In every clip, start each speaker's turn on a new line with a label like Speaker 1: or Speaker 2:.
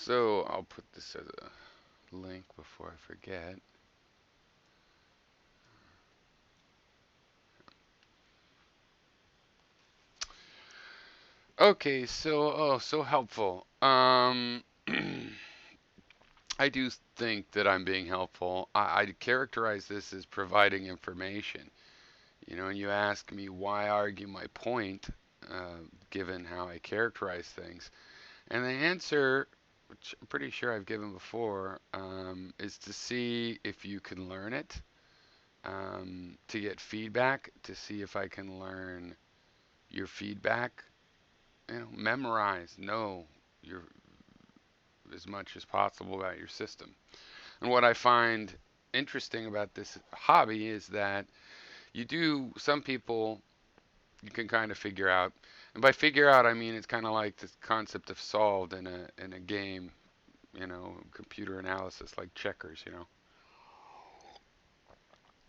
Speaker 1: So I'll put this as a link before I forget. Okay, so helpful. I do think that I'm being helpful. I characterize this as providing information. And you ask me why argue my point, given how I characterize things. And the answer, which I'm pretty sure I've given before, is to see if you can learn it, to get feedback, to see if I can learn your feedback. Memorize, know your as much as possible about your system. And what I find interesting about this hobby is that some people you can kind of figure out. And by figure out, I mean it's kind of like this concept of solved in a game, computer analysis like checkers.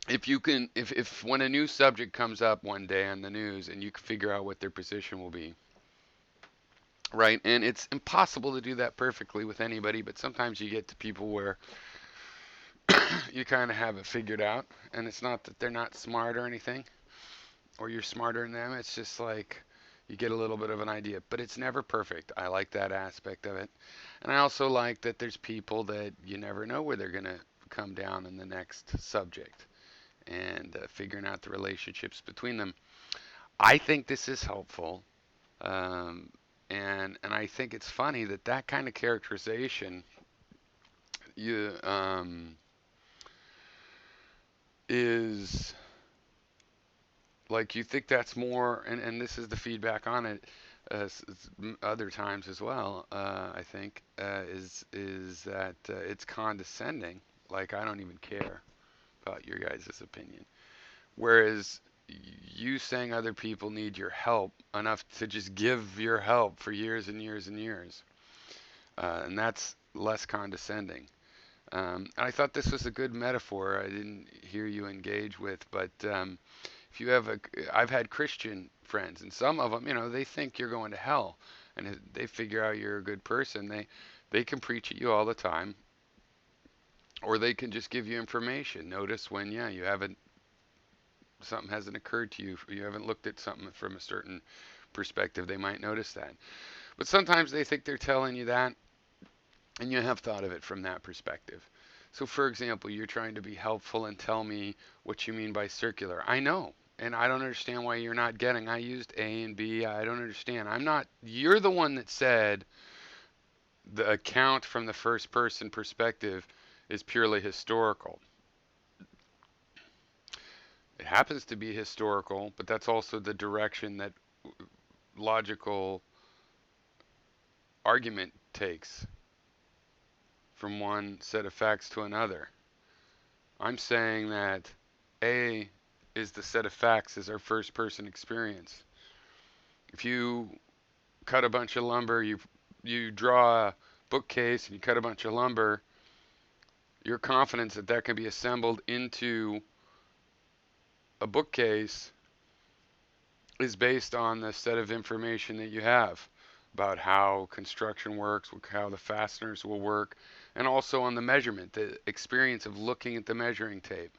Speaker 1: If when a new subject comes up one day on the news and you can figure out what their position will be, right? And it's impossible to do that perfectly with anybody, but sometimes you get to people where you kind of have it figured out, and it's not that they're not smart or anything, or you're smarter than them. It's just like you get a little bit of an idea, but it's never perfect. I like that aspect of it. And I also like that there's people that you never know where they're going to come down in the next subject, and figuring out the relationships between them. I think this is helpful. Um, and I think it's funny that that kind of characterization you is like you think that's more, and this is the feedback on it, other times as well. I think is that it's condescending. Like I don't even care about your guys' opinion. Whereas you saying other people need your help enough to just give your help for years and years and years, and that's less condescending. And I thought this was a good metaphor. I didn't hear you engage with, but if you have I've had Christian friends, and some of them, they think you're going to hell, and they figure out you're a good person. They can preach at you all the time, or they can just give you information. Notice when, yeah, you haven't something hasn't occurred to you, you haven't looked at something from a certain perspective. They might notice that, but sometimes they think they're telling you that, and you have thought of it from that perspective. So, for example, you're trying to be helpful and tell me what you mean by circular. I know, and I don't understand why you're not getting. I used A and B. I don't understand. I'm not. You're the one that said the account from the first person perspective is purely historical. It happens to be historical, but that's also the direction that logical argument takes from one set of facts to another. I'm saying that A is the set of facts as our first person experience. If you cut a bunch of lumber, you draw a bookcase and you cut a bunch of lumber, your confidence that that can be assembled into a bookcase is based on the set of information that you have about how construction works, how the fasteners will work, and also on the measurement, the experience of looking at the measuring tape.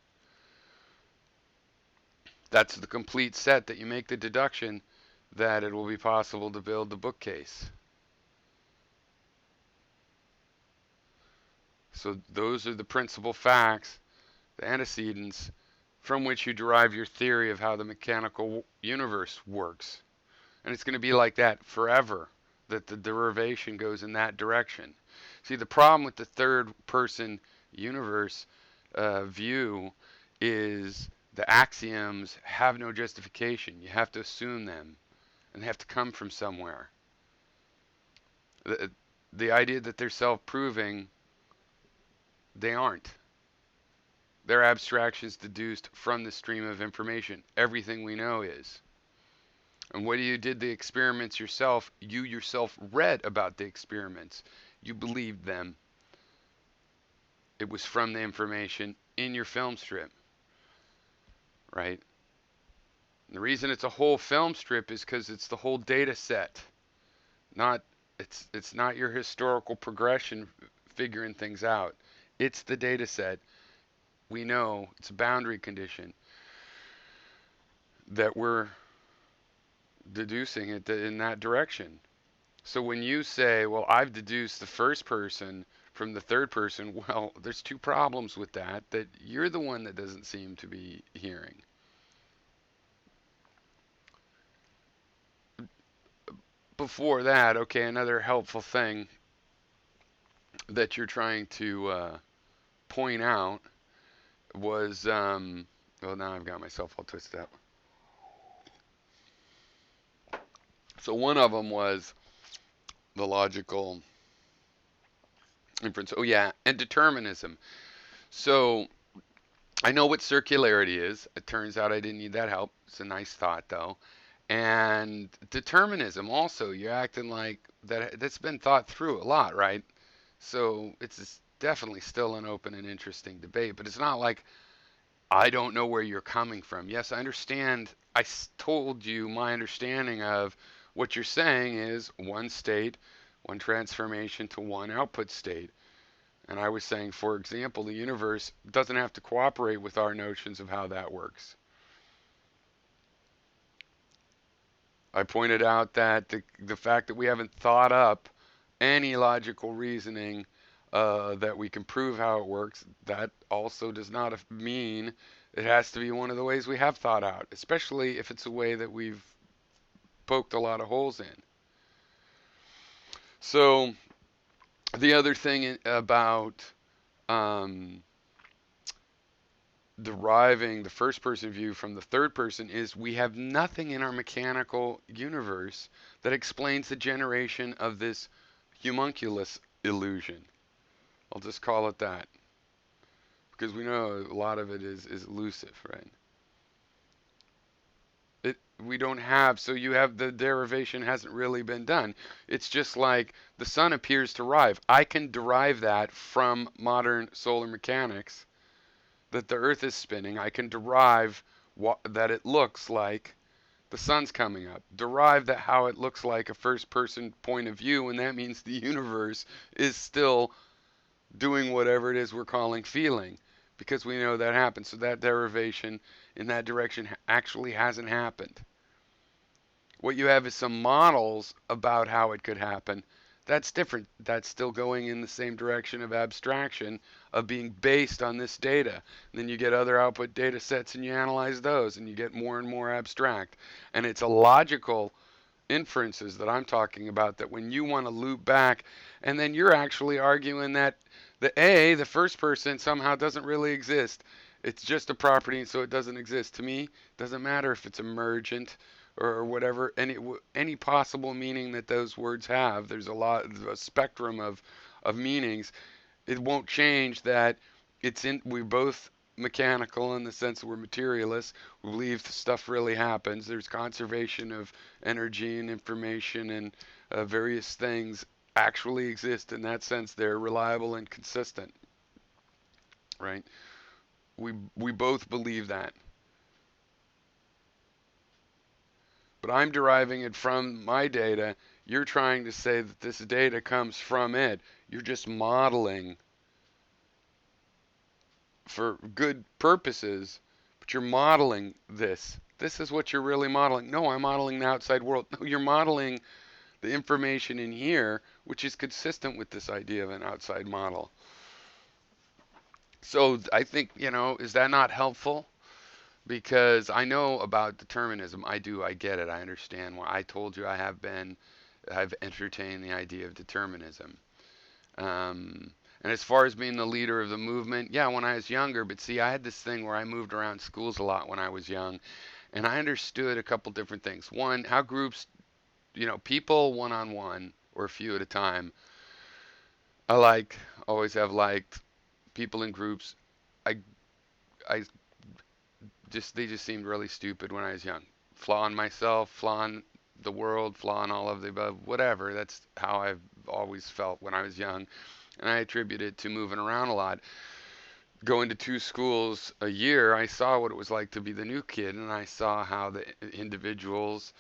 Speaker 1: That's the complete set that you make the deduction that it will be possible to build the bookcase. So those are the principal facts, the antecedents, from which you derive your theory of how the mechanical universe works. And it's going to be like that forever, that the derivation goes in that direction. See, the problem with the third person universe view is the axioms have no justification. You have to assume them, and they have to come from somewhere. The, the idea that they're self proving, they aren't. They're abstractions deduced from the stream of information. Everything we know is. And when you did the experiments yourself, you yourself read about the experiments. You believed them. It was from the information in your film strip, right? And the reason it's a whole film strip is because it's the whole data set, not It's not your historical progression figuring things out. It's the data set. We know it's a boundary condition that we're deducing it in that direction. So when you say, well, I've deduced the first person from the third person, well, there's two problems with that you're the one that doesn't seem to be hearing. Before that, okay, another helpful thing that you're trying to point out was, well, now I've got myself all twisted up. So one of them was the logical inference. Oh, yeah, and determinism. So I know what circularity is. It turns out I didn't need that help. It's a nice thought, though. And determinism also, you're acting like that's been thought through a lot, right? So it's definitely still an open and interesting debate, but it's not like I don't know where you're coming from. Yes, I understand. Told you my understanding of what you're saying is one state, one transformation to one output state. And I was saying, for example, the universe doesn't have to cooperate with our notions of how that works. I pointed out that the fact that we haven't thought up any logical reasoning that we can prove how it works, that also does not mean it has to be one of the ways we have thought out, especially if it's a way that we've poked a lot of holes in. So the other thing about um, deriving the first person view from the third person is we have nothing in our mechanical universe that explains the generation of this homunculus illusion. I'll just call it that because we know a lot of it is elusive, right? We don't have, so you have the derivation hasn't really been done. It's just like the sun appears to rise. I can derive that from modern solar mechanics that the earth is spinning. I can derive that it looks like the sun's coming up. Derive that how it looks like a first person point of view, and that means the universe is still doing whatever it is we're calling feeling because we know that happens. So that derivation in that direction actually hasn't happened. What you have is some models about how it could happen. That's different. That's still going in the same direction of abstraction, of being based on this data. And then you get other output data sets and you analyze those and you get more and more abstract. And it's a logical inferences that I'm talking about that when you want to loop back, and then you're actually arguing that the first person, somehow doesn't really exist. It's just a property, and so it doesn't exist. To me, it doesn't matter if it's emergent or whatever, any possible meaning that those words have. There's a spectrum of meanings. It won't change that we're both mechanical in the sense that we're materialists. We believe stuff really happens. There's conservation of energy and information and various things actually exist in that sense. They're reliable and consistent, right? We both believe that. But I'm deriving it from my data. You're trying to say that this data comes from it. You're just modeling for good purposes, but you're modeling this. This is what you're really modeling. No, I'm modeling the outside world. No, you're modeling the information in here, which is consistent with this idea of an outside model. So I think, is that not helpful? Because I know about determinism. I do. I get it. I understand why. I told you I've entertained the idea of determinism. And as far as being the leader of the movement, yeah, when I was younger, but see, I had this thing where I moved around schools a lot when I was young, and I understood a couple different things. One, how groups, people one on one or a few at a time. Always have liked people in groups. I, I they just seemed really stupid when I was young. Flawing myself, flawing the world, flawing all of the above, whatever. That's how I've always felt when I was young. And I attribute it to moving around a lot. Going to 2 schools a year, I saw what it was like to be the new kid, and I saw how the individuals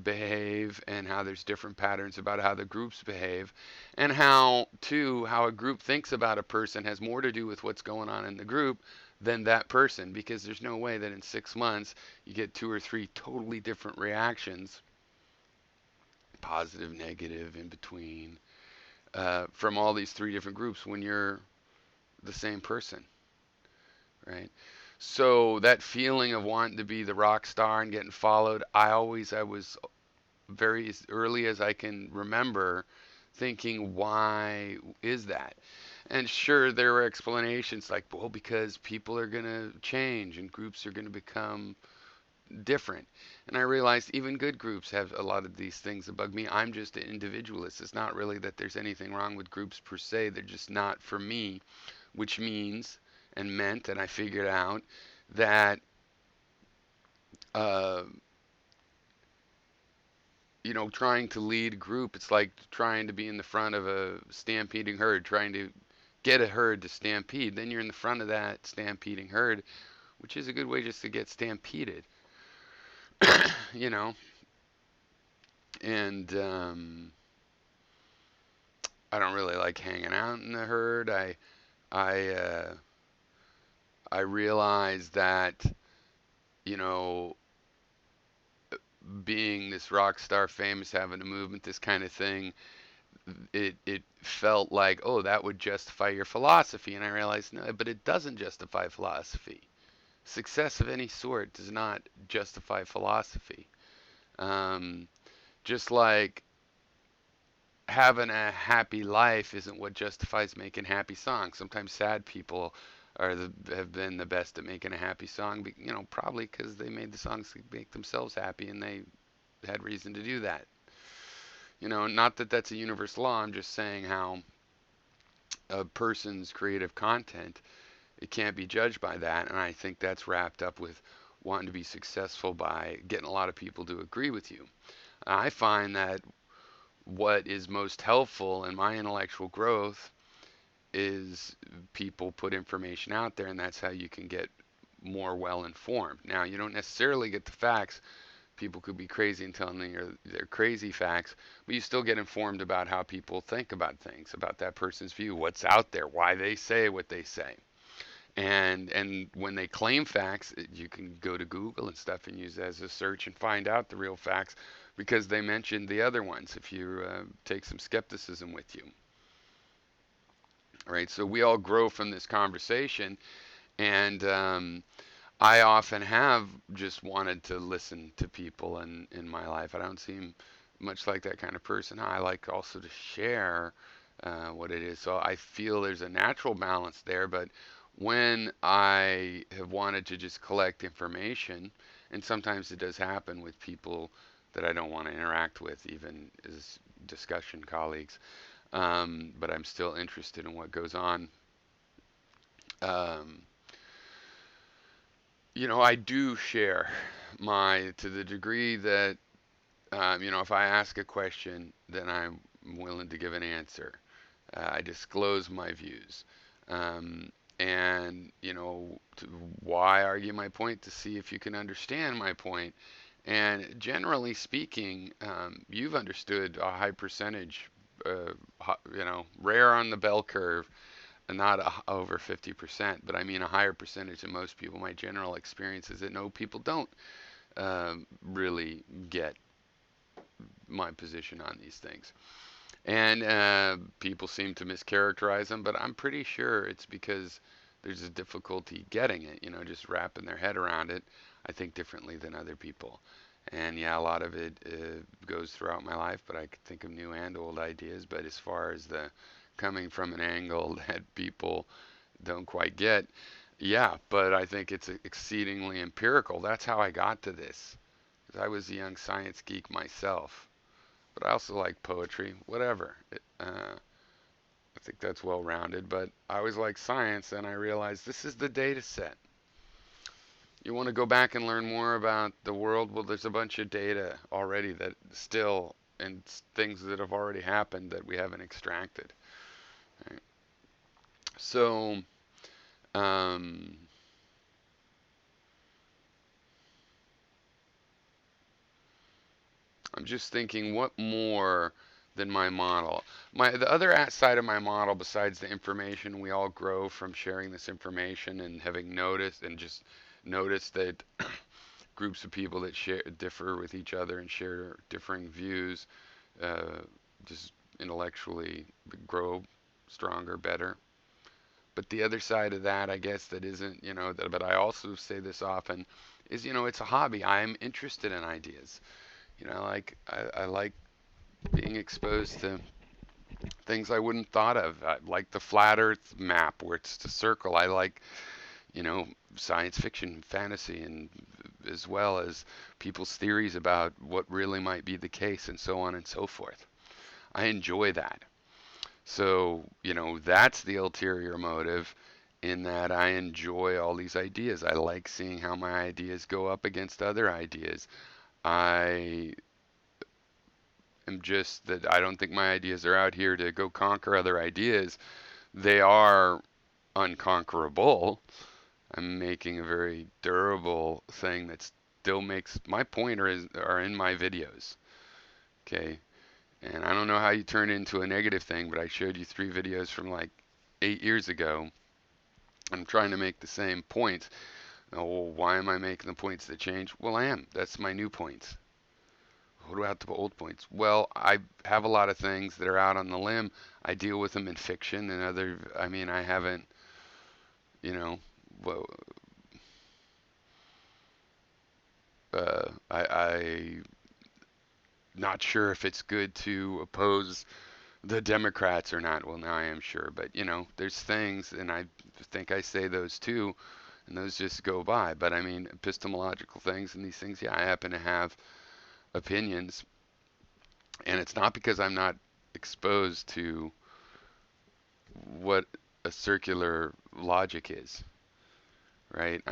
Speaker 1: behave, and how there's different patterns about how the groups behave, and how, too, how a group thinks about a person has more to do with what's going on in the group than that person, because there's no way that in 6 months you get two or three totally different reactions, positive, negative, in between, from all these three different groups when you're the same person, right? So that feeling of wanting to be the rock star and getting followed, I was very as early as I can remember thinking, why is that? And sure, there were explanations like, well, because people are going to change and groups are going to become different. And I realized even good groups have a lot of these things that bug me. I'm just an individualist. It's not really that there's anything wrong with groups per se, they're just not for me, which means and meant, and I figured out that, uh, trying to lead a group, it's like trying to be in the front of a stampeding herd, trying to get a herd to stampede. Then you're in the front of that stampeding herd, which is a good way just to get stampeded, you know. And I don't really like hanging out in the herd. I I realize that, you know, being this rock star, famous, having a movement, this kind of thing, it felt like, oh, that would justify your philosophy, and I realized no, but it doesn't justify philosophy. Success of any sort does not justify philosophy. Um, just like having a happy life isn't what justifies making happy songs. Sometimes sad people have been the best at making a happy song, probably because they made the songs to make themselves happy and they had reason to do that. Not that that's a universal law. I'm just saying how a person's creative content, it can't be judged by that, and I think that's wrapped up with wanting to be successful by getting a lot of people to agree with you. I find that what is most helpful in my intellectual growth is people put information out there, and that's how you can get more well informed. Now, you don't necessarily get the facts. People could be crazy and telling you they're crazy facts, but you still get informed about how people think about things, about that person's view, what's out there, why they say what they say. And when they claim facts, you can go to Google and stuff and use it as a search and find out the real facts because they mentioned the other ones. If you take some skepticism with you, right? So we all grow from this conversation, and I often have just wanted to listen to people in my life. I don't seem much like that kind of person. I like also to share what it is. So I feel there's a natural balance there. But when I have wanted to just collect information, and sometimes it does happen with people that I don't want to interact with, even as discussion colleagues, but I'm still interested in what goes on. Um, I do share to the degree that, if I ask a question, then I'm willing to give an answer. I disclose my views. Um, and, why argue my point? To see if you can understand my point. And generally speaking, you've understood a high percentage, rare on the bell curve, and not over 50%, but I mean a higher percentage than most people. My general experience is that no, people don't really get my position on these things. And people seem to mischaracterize them, but I'm pretty sure it's because there's a difficulty getting it, just wrapping their head around it. I think differently than other people. And yeah, a lot of it goes throughout my life, but I could think of new and old ideas. But as far as the coming from an angle that people don't quite get, yeah, but I think it's exceedingly empirical. That's how I got to this. 'Cause I was a young science geek myself, but I also like poetry, whatever. I think that's well rounded, but I always like science, and I realized this is the data set. You want to go back and learn more about the world? Well, there's a bunch of data already that still, and things that have already happened that we haven't extracted. Right? So, um, I'm just thinking, what more than my model? The other side of my model, besides the information we all grow from sharing this information and having noticed and just noticed that groups of people that differ with each other and share differing views, uh, just intellectually grow stronger, better. But the other side of that, I guess, that isn't, but I also say this often, is, it's a hobby. I'm interested in ideas. I like being exposed to things I wouldn't thought of. I like the flat Earth map where it's the circle. I like, science fiction, fantasy, and as well as people's theories about what really might be the case, and so on and so forth. I enjoy that. So, that's the ulterior motive, in that I enjoy all these ideas. I like seeing how my ideas go up against other ideas. I am just that I don't think my ideas are out here to go conquer other ideas. They are unconquerable. I'm making a very durable thing that still makes my point are in my videos. Okay. And I don't know how you turn it into a negative thing, but I showed you 3 videos from like 8 years ago. I'm trying to make the same points. Oh, well, why am I making the points that change? Well, I am. That's my new points. What about the old points? Well, I have a lot of things that are out on the limb. I deal with them in fiction and I haven't, you know, well, I not sure if it's good to oppose the Democrats or not. Well, now I am sure, but there's things, and I think I say those too, and those just go by. But I mean, epistemological things and these things, yeah, I happen to have opinions, and it's not because I'm not exposed to what a circular logic is, right?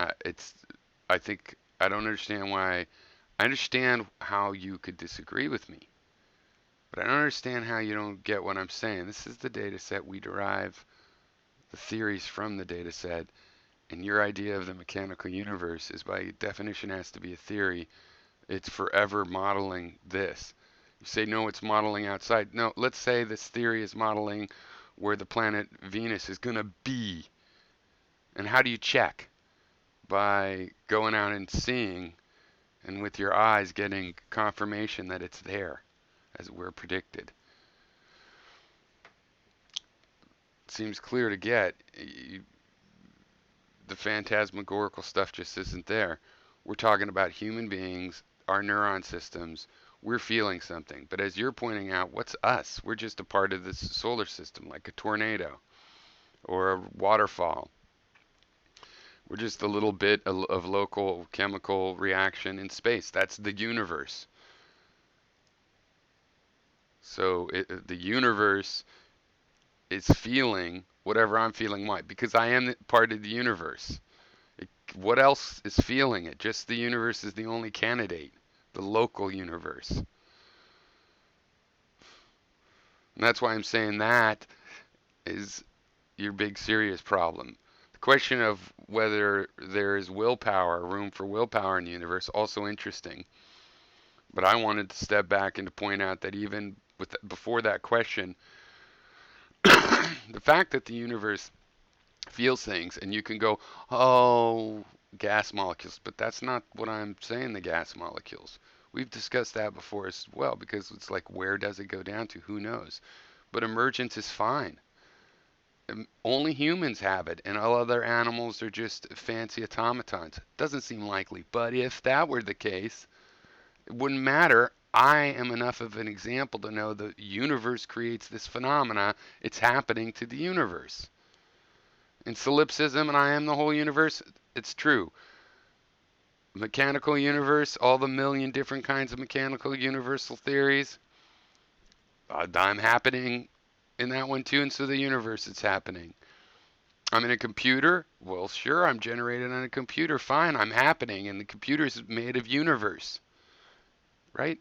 Speaker 1: I think I don't understand why. I understand how you could disagree with me, but I don't understand how you don't get what I'm saying. This is the data set. We derive the theories from the data set, and your idea of the mechanical universe is by definition has to be a theory. It's forever modeling this. You say, no, it's modeling outside. No, let's say this theory is modeling where the planet Venus is going to be. And how do you check? By going out and seeing, and with your eyes getting confirmation that it's there, as we're predicted. It seems clear to get. The phantasmagorical stuff just isn't there. We're talking about human beings, our neuron systems. We're feeling something. But as you're pointing out, what's us? We're just a part of this solar system, like a tornado or a waterfall. We're just a little bit of local chemical reaction in space. That's the universe. So the universe is feeling whatever I'm feeling. Why? Because I am part of the universe. What else is feeling it? Just the universe is the only candidate, the local universe. And that's why I'm saying that is your big serious problem. The question of whether there is willpower, room for willpower in the universe, also interesting. But I wanted to step back and to point out that even before that question, the fact that the universe feels things, and you can go, oh, gas molecules, but that's not what I'm saying, the gas molecules. We've discussed that before as well, because it's like, where does it go down to? Who knows? But emergence is fine. Only humans have it, and all other animals are just fancy automatons. Doesn't seem likely, but if that were the case, it wouldn't matter. I am enough of an example to know the universe creates this phenomena. It's happening to the universe. In solipsism, and I am the whole universe, it's true. Mechanical universe, all the million different kinds of mechanical universal theories, I'm happening in that one too, and so the universe is happening. I'm in a computer. Well, sure, I'm generated on a computer. Fine, I'm happening, and the computer is made of universe, right?